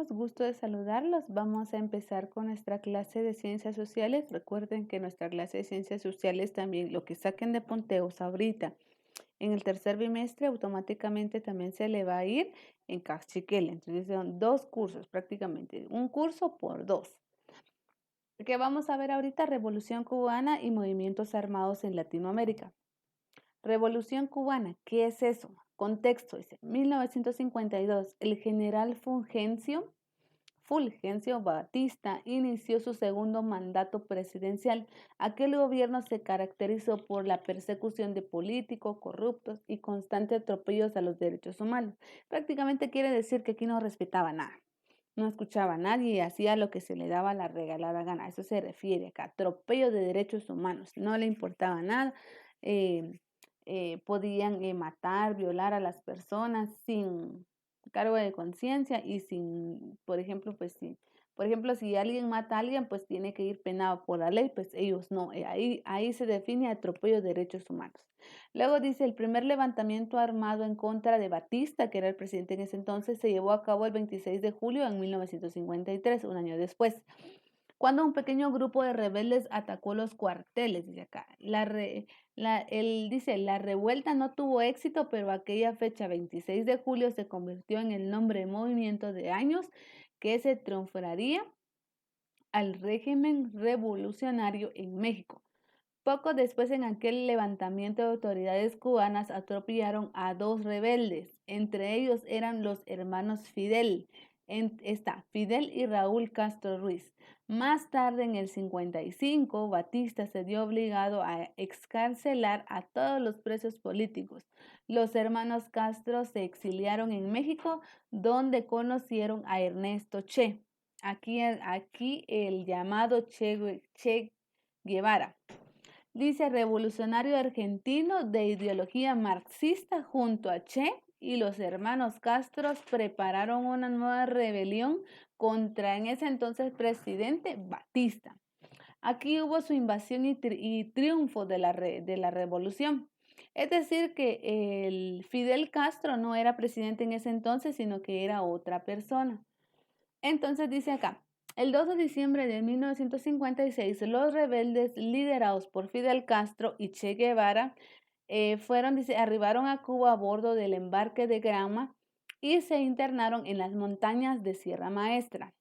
niños, gusto de saludarlos. Vamos a empezar con nuestra clase de ciencias sociales. Recuerden que nuestra clase de ciencias sociales también, lo que saquen de punteos ahorita en el tercer bimestre, automáticamente también se le va a ir en Cachiquel. Entonces son dos cursos prácticamente, un curso por dos. Que vamos a ver ahorita Revolución Cubana y movimientos armados en Latinoamérica. Revolución cubana, ¿qué es eso? Contexto, dice, 1952, el general Fulgencio Batista inició su segundo mandato presidencial. Aquel gobierno se caracterizó por la persecución de políticos corruptos y constantes atropellos a los derechos humanos. Prácticamente quiere decir que aquí no respetaba nada. No escuchaba a nadie y hacía lo que se le daba la regalada gana. A eso se refiere acá, atropello de derechos humanos. No le importaba nada. eh, Podían matar, violar a las personas sin cargo de conciencia y sin, por ejemplo, si alguien mata a alguien, pues tiene que ir penado por la ley, pues ellos no. Ahí se define atropello de derechos humanos. Luego dice, el primer levantamiento armado en contra de Batista, que era el presidente en ese entonces, se llevó a cabo el 26 de julio en 1953, un año después, cuando un pequeño grupo de rebeldes atacó los cuarteles, dice acá. Él dice, la revuelta no tuvo éxito, pero aquella fecha, 26 de julio, se convirtió en el nombre de movimiento de años que se triunfaría al régimen revolucionario en México. Poco después, en aquel levantamiento de autoridades cubanas, atropellaron a dos rebeldes. Entre ellos eran los hermanos Fidel. Fidel y Raúl Castro Ruiz. Más tarde, en el 55, Batista se vio obligado a excarcelar a todos los presos políticos. Los hermanos Castro se exiliaron en México, donde conocieron a Ernesto Che. Aquí el llamado Che Guevara. Dice, revolucionario argentino de ideología marxista, junto a Che y los hermanos Castro prepararon una nueva rebelión contra en ese entonces presidente Batista. Aquí hubo su invasión y triunfo de la revolución. Es decir, que el Fidel Castro no era presidente en ese entonces, sino que era otra persona. Entonces dice acá, el 2 de diciembre de 1956, los rebeldes liderados por Fidel Castro y Che Guevara arribaron a Cuba a bordo del embarque de Granma y se internaron en las montañas de Sierra Maestra.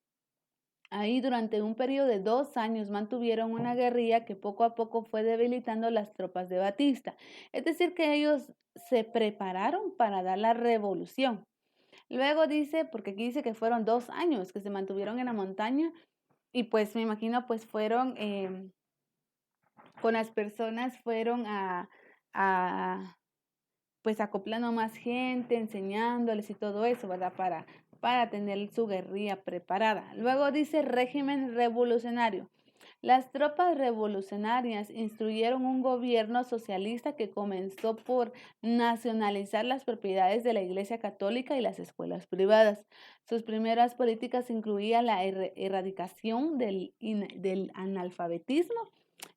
Ahí durante un periodo de 2 años mantuvieron una guerrilla que poco a poco fue debilitando las tropas de Batista. Es decir, que ellos se prepararon para dar la revolución. Luego dice, porque aquí dice que fueron 2 años que se mantuvieron en la montaña y pues me imagino pues fueron con las personas, fueron a pues acoplando más gente, enseñándoles y todo eso, ¿verdad? Para tener su guerrilla preparada. Luego dice régimen revolucionario. Las tropas revolucionarias instruyeron un gobierno socialista que comenzó por nacionalizar las propiedades de la Iglesia Católica y las escuelas privadas. Sus primeras políticas incluían la erradicación del analfabetismo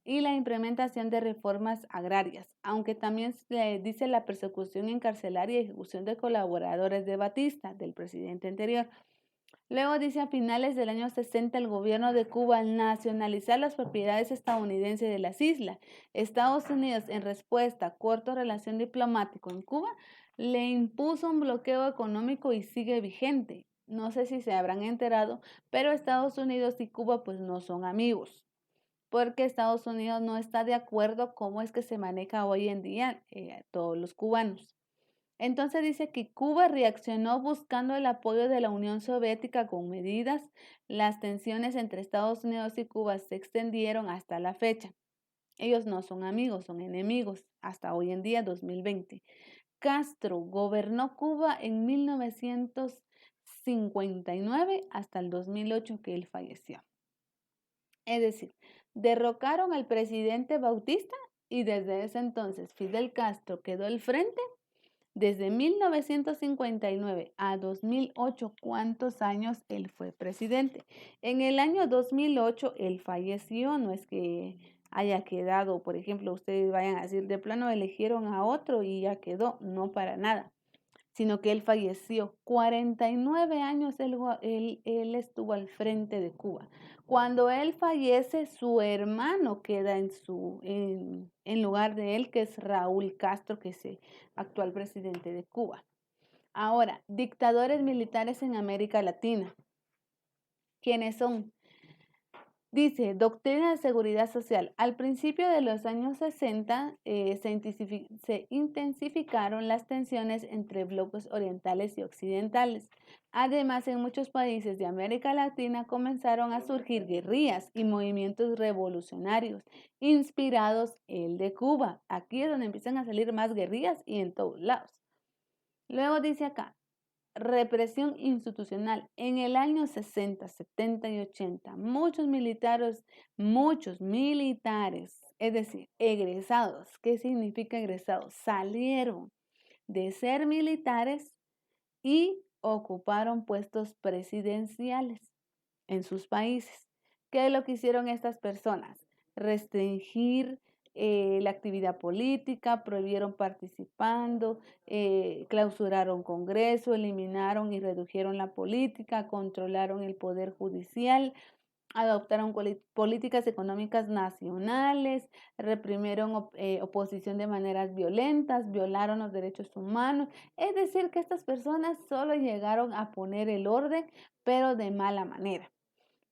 y la implementación de reformas agrarias, aunque también se dice la persecución encarcelaria y ejecución de colaboradores de Batista, del presidente anterior. Luego dice, a finales del año 60, el gobierno de Cuba, al nacionalizar las propiedades estadounidenses de las islas, Estados Unidos, en respuesta a corto relación diplomático en Cuba, le impuso un bloqueo económico y sigue vigente. No sé si se habrán enterado, pero Estados Unidos y Cuba pues no son amigos, porque Estados Unidos no está de acuerdo cómo es que se maneja hoy en día todos los cubanos. Entonces dice que Cuba reaccionó buscando el apoyo de la Unión Soviética con medidas. Las tensiones entre Estados Unidos y Cuba se extendieron hasta la fecha. Ellos no son amigos, son enemigos hasta hoy en día, 2020. Castro gobernó Cuba en 1959 hasta el 2008 que él falleció. Es decir, derrocaron al presidente Bautista y desde ese entonces Fidel Castro quedó al frente. Desde 1959 a 2008, ¿cuántos años él fue presidente? En el año 2008 él falleció, no es que haya quedado, por ejemplo, ustedes vayan a decir, de plano eligieron a otro y ya quedó, no para nada. sino que él falleció. 49 años él estuvo al frente de Cuba. Cuando él fallece, su hermano queda en lugar de él, que es Raúl Castro, que es el actual presidente de Cuba. Ahora, dictadores militares en América Latina. ¿Quiénes son? Dice, doctrina de seguridad social. Al principio de los años 60 se intensificaron las tensiones entre bloques orientales y occidentales. Además, en muchos países de América Latina comenzaron a surgir guerrillas y movimientos revolucionarios, inspirados el de Cuba. Aquí es donde empiezan a salir más guerrillas y en todos lados. Luego dice acá, represión institucional. En el año 60, 70 y 80, muchos militares, es decir, egresados, ¿qué significa egresados? Salieron de ser militares y ocuparon puestos presidenciales en sus países. ¿Qué es lo que hicieron estas personas? Restringir la actividad política, prohibieron participando, clausuraron Congreso, eliminaron y redujeron la política, controlaron el poder judicial, adoptaron políticas económicas nacionales, reprimieron oposición de maneras violentas, violaron los derechos humanos. Es decir, que estas personas solo llegaron a poner el orden, pero de mala manera,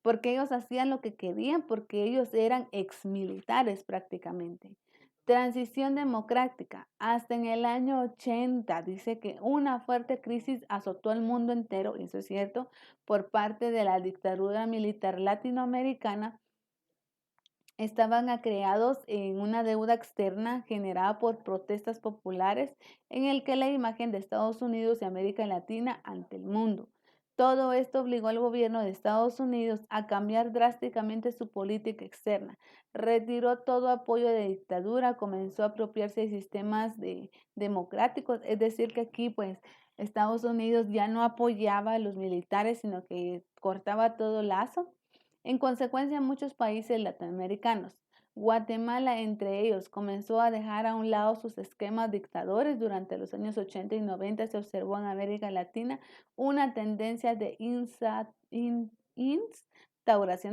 porque ellos hacían lo que querían, porque ellos eran exmilitares prácticamente. Transición democrática. Hasta en el año 80 dice que una fuerte crisis azotó al mundo entero, eso es cierto, por parte de la dictadura militar latinoamericana. Estaban creados en una deuda externa generada por protestas populares en el que la imagen de Estados Unidos y América Latina ante el mundo. Todo esto obligó al gobierno de Estados Unidos a cambiar drásticamente su política externa. Retiró todo apoyo de dictadura, comenzó a apropiarse de sistemas democráticos, es decir, que aquí pues Estados Unidos ya no apoyaba a los militares, sino que cortaba todo lazo. En consecuencia, muchos países latinoamericanos, Guatemala entre ellos, comenzó a dejar a un lado sus esquemas dictadores. Durante los años 80 y 90 se observó en América Latina una tendencia de instauración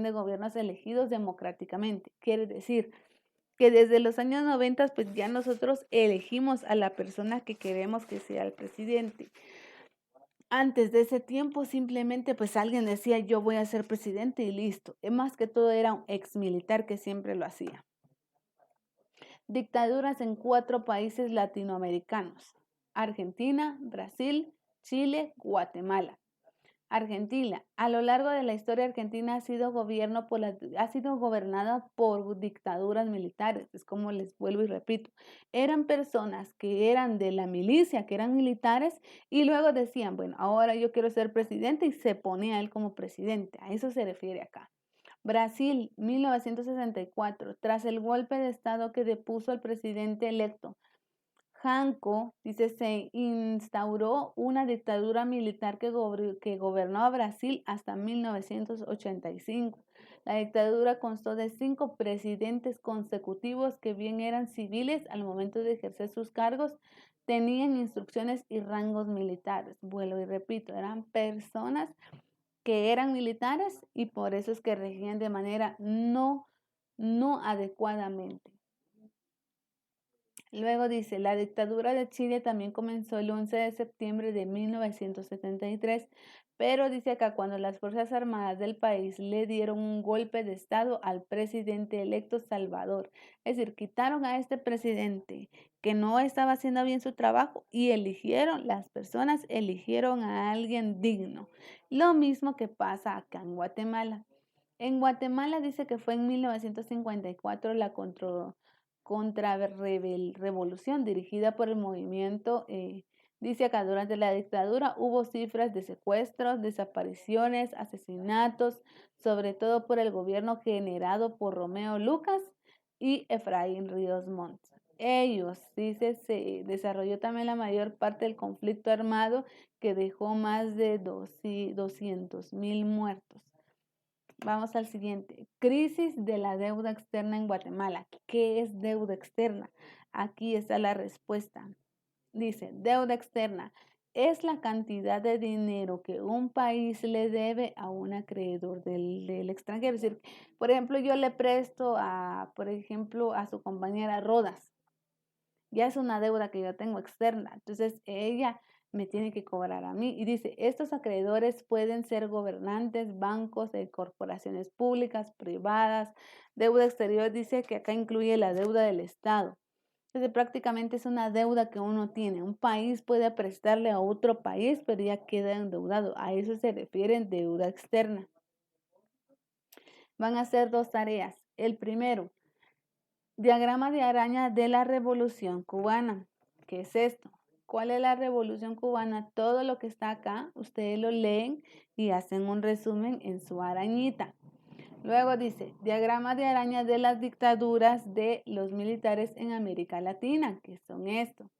de gobiernos elegidos democráticamente. Quiere decir que desde los años 90 pues ya nosotros elegimos a la persona que queremos que sea el presidente. Antes de ese tiempo simplemente pues alguien decía yo voy a ser presidente y listo. Más que todo era un ex militar que siempre lo hacía. Dictaduras en 4 países latinoamericanos: Argentina, Brasil, Chile, Guatemala. Argentina. A lo largo de la historia, Argentina ha sido gobernada por dictaduras militares. Es como les vuelvo y repito. Eran personas que eran de la milicia, que eran militares, y luego decían, bueno, ahora yo quiero ser presidente, y se ponía él como presidente. A eso se refiere acá. Brasil, 1964. Tras el golpe de Estado que depuso al presidente electo Janco, dice, se instauró una dictadura militar que gobernó a Brasil hasta 1985. La dictadura constó de 5 presidentes consecutivos que bien eran civiles al momento de ejercer sus cargos, tenían instrucciones y rangos militares. Vuelvo y repito, eran personas que eran militares y por eso es que regían de manera no adecuadamente. Luego dice, la dictadura de Chile también comenzó el 11 de septiembre de 1973, pero dice acá cuando las Fuerzas Armadas del país le dieron un golpe de Estado al presidente electo Salvador. Es decir, quitaron a este presidente que no estaba haciendo bien su trabajo y las personas eligieron a alguien digno. Lo mismo que pasa acá en Guatemala. En Guatemala dice que fue en 1954 la contrarrevolución dirigida por el movimiento. Dice acá, durante la dictadura hubo cifras de secuestros, desapariciones, asesinatos, sobre todo por el gobierno generado por Romeo Lucas y Efraín Ríos Montt. Ellos, dice, se desarrolló también la mayor parte del conflicto armado que dejó más de 200,000 muertos. Vamos al siguiente. Crisis de la deuda externa en Guatemala. ¿Qué es deuda externa? Aquí está la respuesta. Dice, deuda externa es la cantidad de dinero que un país le debe a un acreedor del extranjero. Es decir, por ejemplo, yo le presto por ejemplo, a su compañera Rodas. Ya es una deuda que yo tengo externa. Entonces, ella me tiene que cobrar a mí. Y dice, estos acreedores pueden ser gobernantes, bancos, corporaciones públicas, privadas. Deuda exterior dice que acá incluye la deuda del Estado. Entonces, prácticamente es una deuda que uno tiene. Un país puede prestarle a otro país, pero ya queda endeudado. A eso se refiere en deuda externa. Van a hacer dos tareas. El primero, diagrama de araña de la Revolución Cubana. ¿Qué es esto? ¿Cuál es la Revolución Cubana? Todo lo que está acá, ustedes lo leen y hacen un resumen en su arañita. Luego dice, diagrama de araña de las dictaduras de los militares en América Latina, que son esto.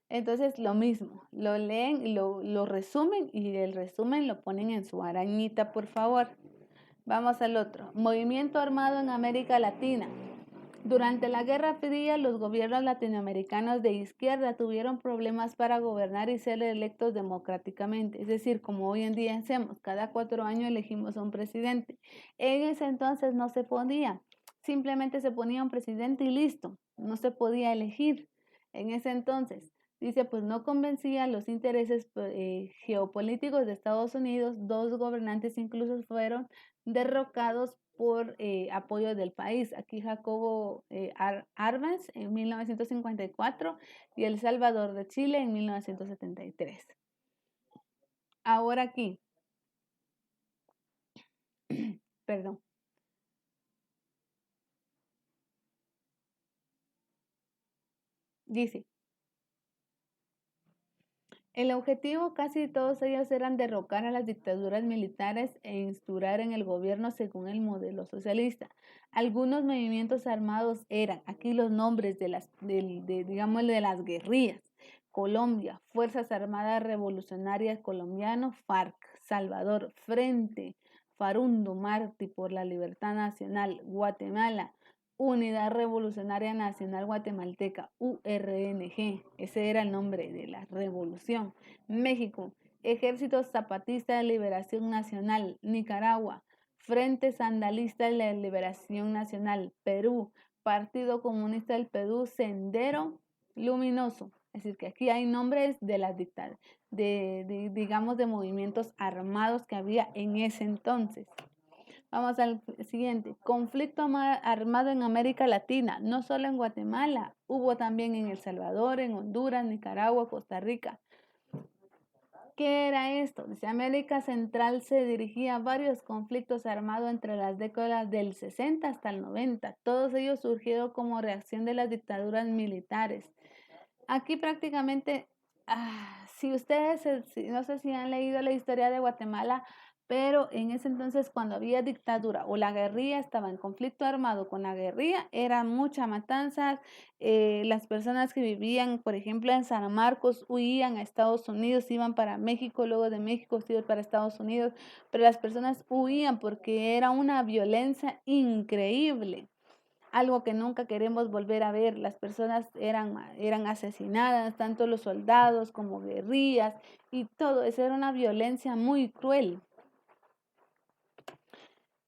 Entonces, lo mismo, lo leen, lo resumen y el resumen lo ponen en su arañita, por favor. Vamos al otro. Movimiento armado en América Latina. Durante la Guerra Fría, los gobiernos latinoamericanos de izquierda tuvieron problemas para gobernar y ser electos democráticamente. Es decir, como hoy en día hacemos, cada 4 años elegimos a un presidente. En ese entonces no se podía. Simplemente se ponía un presidente y listo. No se podía elegir. En ese entonces, dice, pues no convencía los intereses geopolíticos de Estados Unidos. 2 gobernantes incluso fueron derrocados por apoyo del país. Aquí Jacobo Arbenz en 1954 y El Salvador de Chile en 1973. Ahora aquí, perdón. Dice, el objetivo casi todos ellos eran derrocar a las dictaduras militares e instaurar en el gobierno según el modelo socialista. Algunos movimientos armados eran, aquí los nombres digamos, de las guerrillas: Colombia, Fuerzas Armadas Revolucionarias Colombiano, FARC; Salvador, Frente Farundo Martí por la Libertad Nacional; Guatemala, Unidad Revolucionaria Nacional Guatemalteca, URNG, ese era el nombre de la revolución. México, Ejército Zapatista de Liberación Nacional. Nicaragua, Frente Sandinista de la Liberación Nacional. Perú, Partido Comunista del Perú, Sendero Luminoso. Es decir, que aquí hay nombres de las dictaduras, digamos, de movimientos armados que había en ese entonces. Vamos al siguiente. Conflicto armado en América Latina, no solo en Guatemala, hubo también en El Salvador, en Honduras, Nicaragua, Costa Rica. ¿Qué era esto? Dice, América Central se dirigía a varios conflictos armados entre las décadas del 60 hasta el 90. Todos ellos surgieron como reacción de las dictaduras militares. Aquí prácticamente, si ustedes, no sé si han leído la historia de Guatemala, pero en ese entonces cuando había dictadura o la guerrilla estaba en conflicto armado con la guerrilla, era mucha matanza. Las personas que vivían, por ejemplo, en San Marcos huían a Estados Unidos, iban para México, luego de México se iban para Estados Unidos, pero las personas huían porque era una violencia increíble. Algo que nunca queremos volver a ver. Las personas eran asesinadas, tanto los soldados como guerrillas, y todo eso era una violencia muy cruel.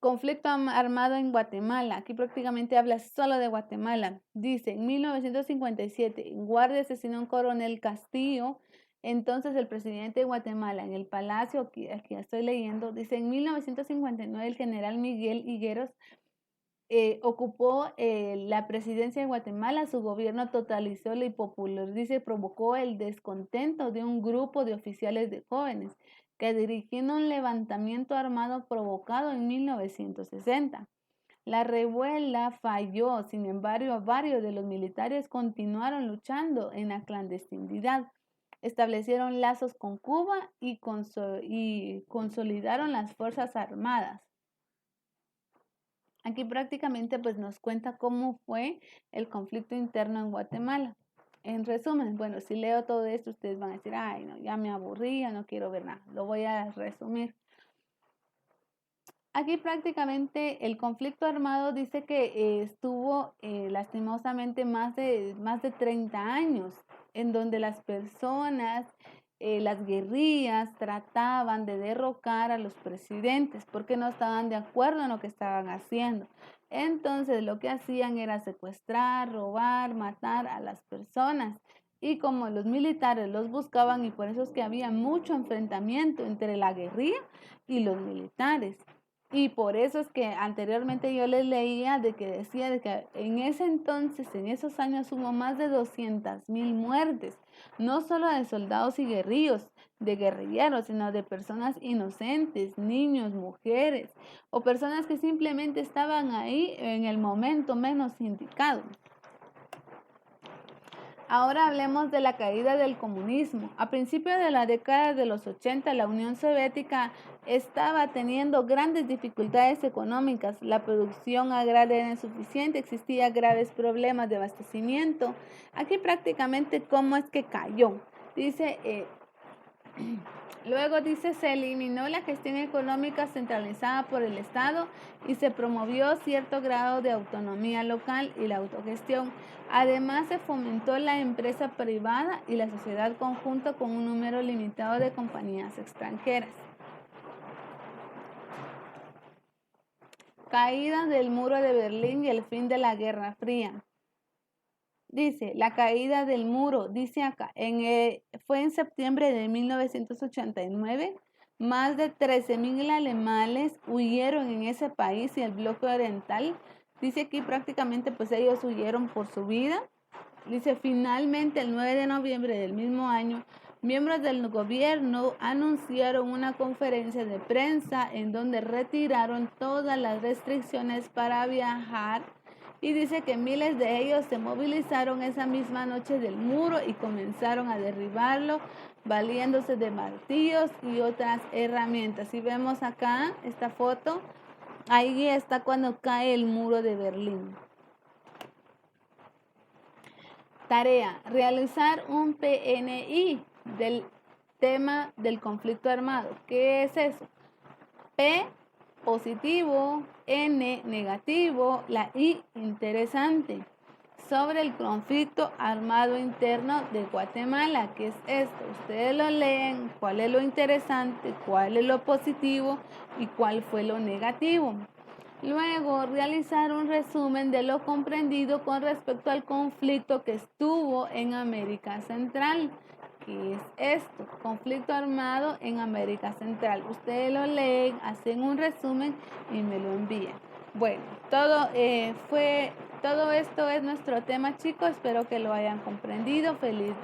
Conflicto armado en Guatemala. Aquí prácticamente habla solo de Guatemala. Dice, en 1957, guardia asesinó a un coronel Castillo, entonces el presidente de Guatemala, en el palacio, aquí estoy leyendo, dice, en 1959 el general Miguel Higueros ocupó la presidencia de Guatemala. Su gobierno totalizó y dice, provocó el descontento de un grupo de oficiales de jóvenes que dirigieron un levantamiento armado provocado en 1960. La revuelta falló, sin embargo, varios de los militares continuaron luchando en la clandestinidad. Establecieron lazos con Cuba y consolidaron las fuerzas armadas. Aquí prácticamente pues nos cuenta cómo fue el conflicto interno en Guatemala. En resumen, bueno, si leo todo esto, ustedes van a decir, ay, no, ya me aburrí, ya no quiero ver nada. Lo voy a resumir. Aquí prácticamente el conflicto armado dice que estuvo lastimosamente más de 30 años. en donde las personas, las guerrillas trataban de derrocar a los presidentes porque no estaban de acuerdo en lo que estaban haciendo. Entonces lo que hacían era secuestrar, robar, matar a las personas. Y como los militares los buscaban, y por eso es que había mucho enfrentamiento entre la guerrilla y los militares. Y por eso es que anteriormente yo les leía de que decía de que en ese entonces, en esos años, hubo más de 200.000 muertes, no solo de soldados y de guerrilleros, sino de personas inocentes, niños, mujeres, o personas que simplemente estaban ahí en el momento menos indicado. Ahora hablemos de la caída del comunismo. A principios de la década de los 80, la Unión Soviética estaba teniendo grandes dificultades económicas. La producción agraria era insuficiente, existían graves problemas de abastecimiento. Aquí prácticamente cómo es que cayó. Dice, luego dice, se eliminó la gestión económica centralizada por el Estado y se promovió cierto grado de autonomía local y la autogestión. Además, se fomentó la empresa privada y la sociedad conjunta con un número limitado de compañías extranjeras. Caída del muro de Berlín y el fin de la Guerra Fría. Dice, la caída del muro, dice acá, fue en septiembre de 1989. Más de 13.000 alemanes huyeron en ese país y el bloque oriental. Dice aquí prácticamente pues ellos huyeron por su vida. Dice, finalmente el 9 de noviembre del mismo año, miembros del gobierno anunciaron una conferencia de prensa en donde retiraron todas las restricciones para viajar. Y dice que miles de ellos se movilizaron esa misma noche del muro y comenzaron a derribarlo, valiéndose de martillos y otras herramientas. Si vemos acá esta foto, ahí está cuando cae el muro de Berlín. Tarea, realizar un PNI del tema del conflicto armado. ¿Qué es eso? P, positivo, N, negativo, la I, interesante. Sobre el conflicto armado interno de Guatemala. ¿Qué es esto? Ustedes lo leen, cuál es lo interesante, cuál es lo positivo y cuál fue lo negativo. Luego, realizar un resumen de lo comprendido con respecto al conflicto que estuvo en América Central. ¿Qué es esto? Conflicto armado en América Central. Ustedes lo leen, hacen un resumen y me lo envían. Bueno, todo esto es nuestro tema, chicos. Espero que lo hayan comprendido. Feliz día.